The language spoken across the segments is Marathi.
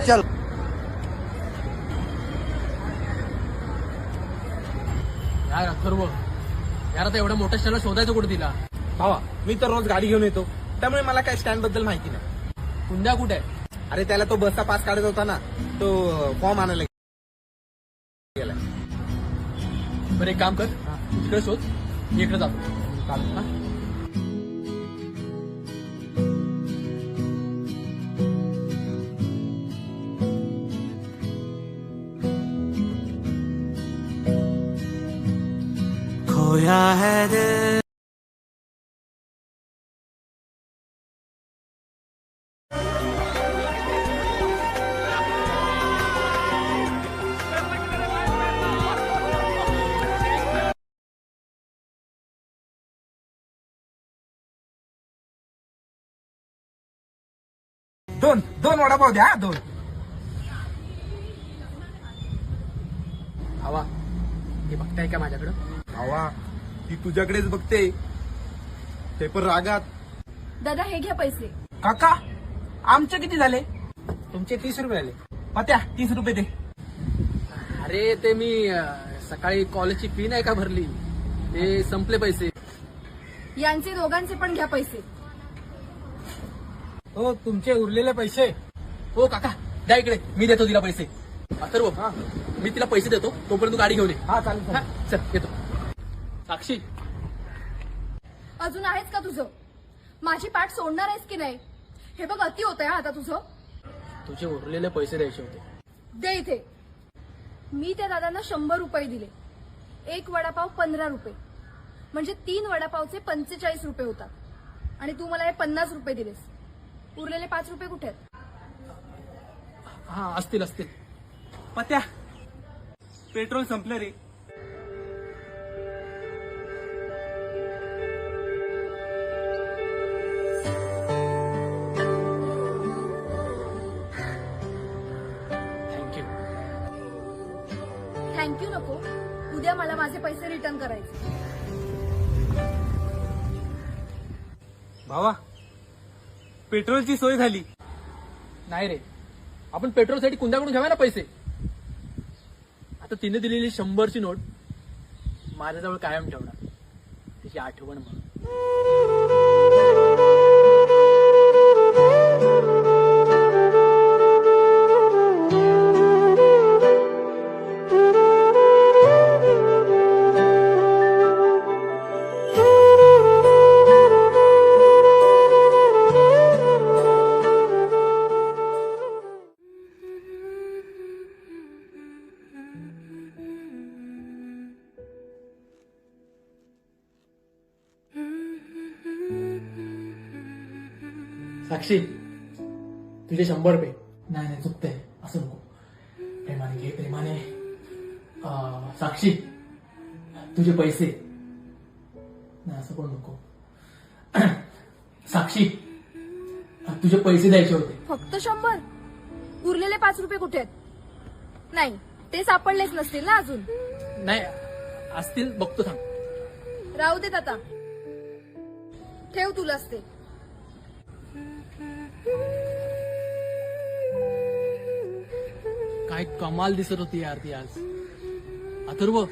चल. यार अथर्व, यार आता एवढ्या मोठ्या स्टँडला शोधायचं कुठे तिला? भावा मी तर रोज गाडी घेऊन येतो, त्यामुळे मला काय स्टँड बद्दल माहिती नाही. कुंद्या कुठे आहे? अरे त्याला तो बसचा पास काढत होता ना, तो फॉर्म आणायला गेला. बरं एक काम कर, तिकडे शोध, मी इकडे जातो. हा? खोया है दिल. दोन दोन वडापाव द्या, 2. भावा, हे बघताय का माझ्याकडं? भावा ती तुझ्याकडेच बघते, ते पण रागात. दादा हे घ्या पैसे. काका आमचे किती झाले? तुमचे 30 रुपये आले. पत्या 30 रुपये दे. अरे ते मी सकाळी कॉलेजची फी नाही का भरली, ते संपले पैसे. यांचे दोघांचे पण घ्या पैसे. हो तुमचे उरलेले पैसे. हो काका, द्या इकडे, मी देतो तिला पैसे. अथर्व, मी तिला पैसे देतो, तोपर्यंत तू गाडी घेऊन ये. हा चालेल. हा, चल येतो. साक्षी, अजून आहेच का तुझं? माझी पाठ सोडणार आहेस की नाही? हे बघ अति होत आहे आता तुझं. तुझे उरलेले पैसे द्यायचे होते. दे इथे. मी त्या दादांना 100 रुपये दिले. एक वडापाव 15 रुपये, म्हणजे 3 वडापावचे 45 रुपये होतात. आणि तू मला हे 50 रुपये दिलेस. उरलेले 5 रुपये कुठे आहेत? हा असतील असतील. पत्या पेट्रोल संपलं रे. थँक्यू. थँक्यू नको, उद्या मला माझे पैसे रिटर्न करायचे. भावा पेट्रोलची सोय झाली. नाही रे, आपण पेट्रोलसाठी कुंद्याकडून घ्यावा ना पैसे. आता तिने दिलेली 100ची नोट माझ्याजवळ कायम ठेवणार, तिची आठवण म्हणून. साक्षी, तुझे 100 रुपये. नाही नाही, चुकतंय, असं नको. प्रेमाने घे, प्रेमाने. साक्षी, तुझे पैसे. नाही असं पण नको. साक्षी, तुझे पैसे द्यायचे होते. फक्त 100? उरलेले 5 रुपये कुठे आहेत? नाही, ते सापडलेच नसतील ना अजून. नाही असतील, बघतो थांब. राहू देत आता. ठेव तुलाच ते. काय कमाल दिसत होती यार ती आज. अथर्व,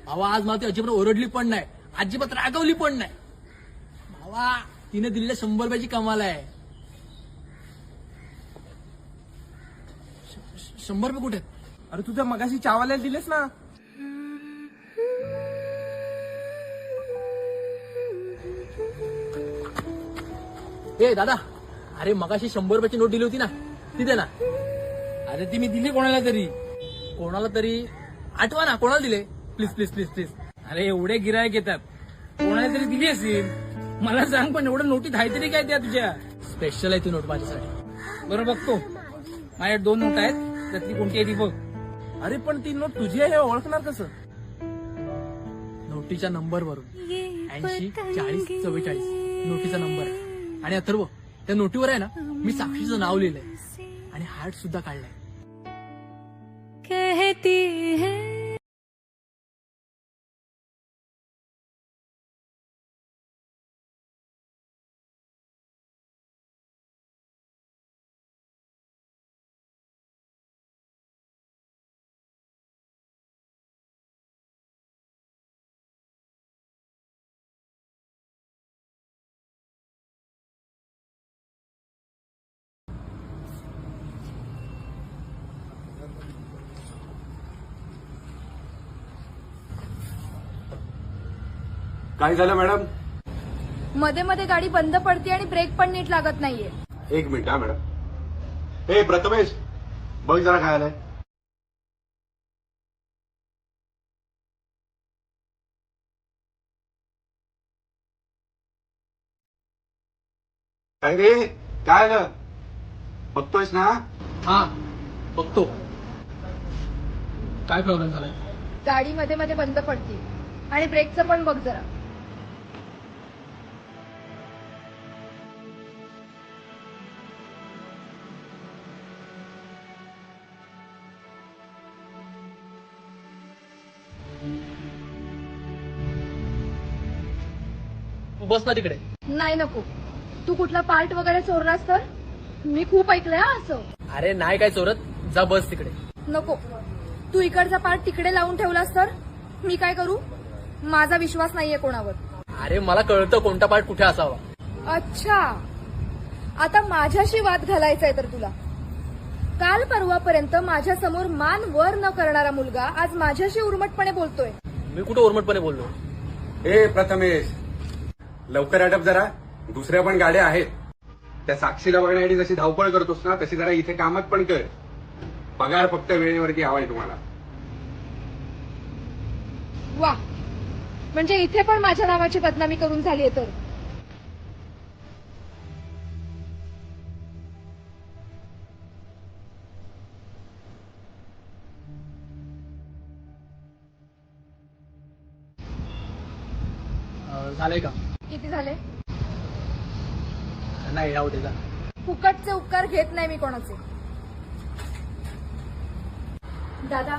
भावा आज मला ती अजिबात ओरडली पण नाही, अजिबात रागवली पण नाही. भावा, तिने दिलेल्या 100 रुपयाची कमाल आहे. 100 रुपये कुठे आहेत? अरे तुझ्या मगाशी चावाल्याला दिलेस ना. ए दादा, अरे मगाशी 100 रुपयाची नोट दिली होती ना, ती दे ना. अरे ती मी दिली कोणाला तरी. कोणाला तरी आठवा ना, कोणाला दिले? Please please please please. अरे एवढे गिरायक येतात, कोणाला तरी दिली असेल. मला सांग पण एवढं नोटीत आहे तरी काय त्या तुझ्या? स्पेशल आहे ती नोट माझ्यासाठी. बरं बघतो, माझ्या 2 नोट आहेत, त्यातली कोणती आहे ती बघ. अरे पण ती नोट तुझी आहे हे ओळखणार कसं? नोटीच्या नंबरवरून 80 40 44 नोटीचा नंबर आहे. आणि अथर्व, त्या नोटीवर आहे ना, मी साक्षीचं नाव लिहिलंय आणि हार्ट सुद्धा काढलाय. कहती है काय झालं मॅडम? मध्ये मध्ये गाडी बंद पडते आणि ब्रेक पण नीट लागत नाहीये. एक मिनिट हा मॅडम. हे प्रथमेश, बघ जरा काय आलंय. काय रे, काय आलं? बघतोयस ना? हा बघतो. काय प्रॉब्लेम झालाय? गाडी मध्ये मध्ये बंद पडते आणि ब्रेकचं पण बघ जरा. बस ना तिकडे. नाही नको. तू कुठला पार्ट वगैरे चोरलास तर? मी खूप ऐकलंय हा असं. अरे नाही काय चोरत, जा बस तिकडे. नको. तू इकडचा पार्ट तिकडे लावून ठेवलास तर मी काय करू? माझा विश्वास नाहीये कोणावर. अरे मला कळतं कोणता पार्ट कुठे असावा. अच्छा, आता माझ्याशी वाद घालायचाय तर तुला. काल परवापर्यंत माझ्या समोर मान वर न करणारा मुलगा आज माझ्याशी उर्मटपणे बोलतोय. मी कुठे उर्मटपणे बोललो? हे प्रथमेश, लवकर आटप जरा. दुसऱ्या पण गाड्या आहेत. त्या साक्षीला बघण्यासाठी जशी धावपळ करतोस ना, तशी जरा इथे कामात पण कर. पगार फक्त वेळेवरती हवाय तुम्हाला. वा, म्हणजे इथे पण माझ्या नावाची बदनामी करून झालीये तर. झालंय का? किती झाले? नाही राहू दे जा. फुकटचे उपकार घेत नाही मी कोणाचे. दादा,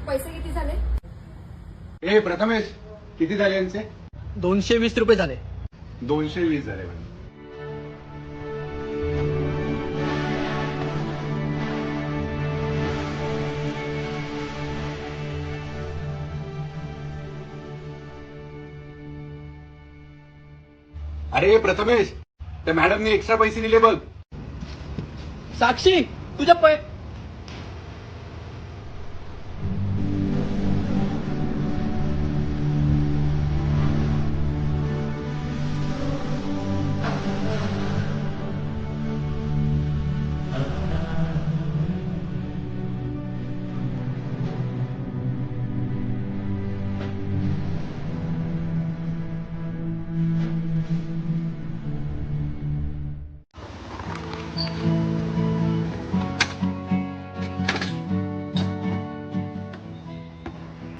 पैसे किती झाले? हे प्रथमेश, किती झाले यांचे? 220 रुपये झाले. 220 झाले मॅडम. अरे प्रथमेश, त्या मॅडमने एक्स्ट्रा पैसे दिले बघ. साक्षी तुझ्या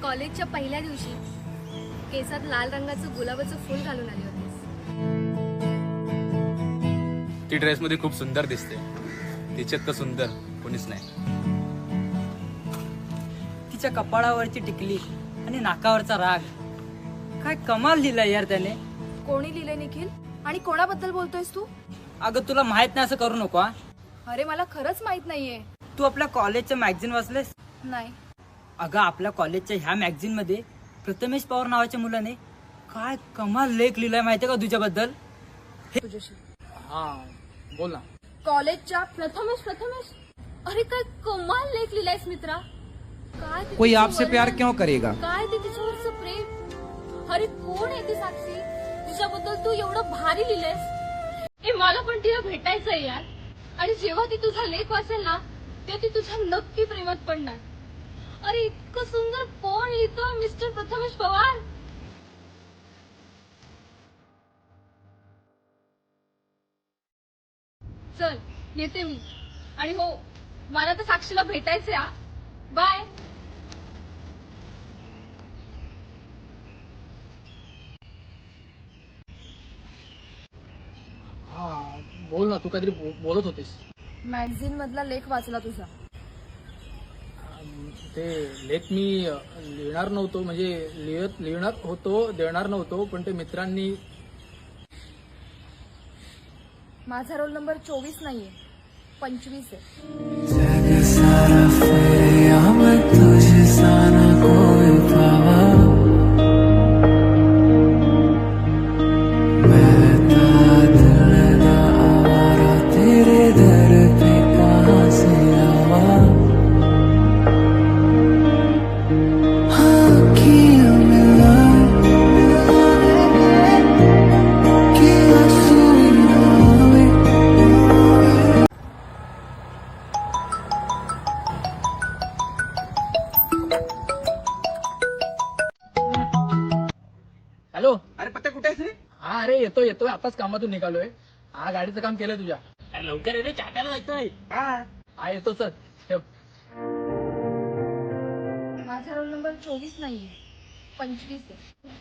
कॉलेजच्या पहिल्या दिवशी केसात लाल रंगाचं गुलाबाचं फुल घालून आले होतेस. ती ड्रेसमध्ये खूप सुंदर दिसते. तिच्यात तर सुंदर कोणीच नाही. तिच्या कपाळावरची टिकली आणि नाकावरचा राग, काय कमाल लिहिलाय यार त्याने. कोणी लिहिले निखिल? आणि कोणाबद्दल बोलतोयस तू? अगं तुला माहित नाही असं करू नको हा. अरे मला खरंच माहित नाहीये. तू आपल्या कॉलेजचं मॅगझिन वाचलेस? नाही. अगं आपल्या कॉलेजच्या ह्या मॅगझिन मध्ये प्रथमेश पवार नावाच्या मुलाने काय कमाल लेख लिहिलाय माहितीये का तुझ्याबद्दल. तुझ्याशी हा बोल ना. कॉलेजच्या प्रथमेश. अरे काय कमाल लेख लिहिलायस मित्रा. काय ते कोई तिचं आपसे वर्णन, प्यार क्यों करेगा? काय ते तिच्यावरचं प्रेम. अरे कोण आहे ती साक्षी? तिच्याबद्दल तू एवढं भारी लिहिलंयस. मला पण तिला भेटायचंय यार. आणि जेव्हा ती तुझा लेख वाचेल ना, तेव्हा ती तुझ्या नक्की प्रेमात पडणार. अरे इतकं सुंदर कोण लिहितो मिस्टर प्रथमेश पवार. चल येते मी. आणि हो, मला तर साक्षीला भेटायचंय हा. बाय. हा बोल ना, तू काहीतरी बोलत होतीस. मॅगझिन मधला लेख वाचला तुझा. ते लेख मी लिहिणार नव्हतो, म्हणजे लिहिणार होतो, देणार नव्हतो, पण ते मित्रांनी. माझा रोल नंबर 24 नाहीये, 25 आहे. जग सारा फेरिया मैं तुझसा ना कोई पावा. बहता दिल दा आवारा तेरे दर पे कहाँ से आवा. हाँ किया मिला येतोय येतोय आताच कामातून निघालोय. हा गाडीचं काम केलं तुझ्या. अरे लवकर ये रे, चाट्याला जायचंय. हा येतो सर. ठेव. माझा रोल नंबर 24 नाहीये, 25 आहे.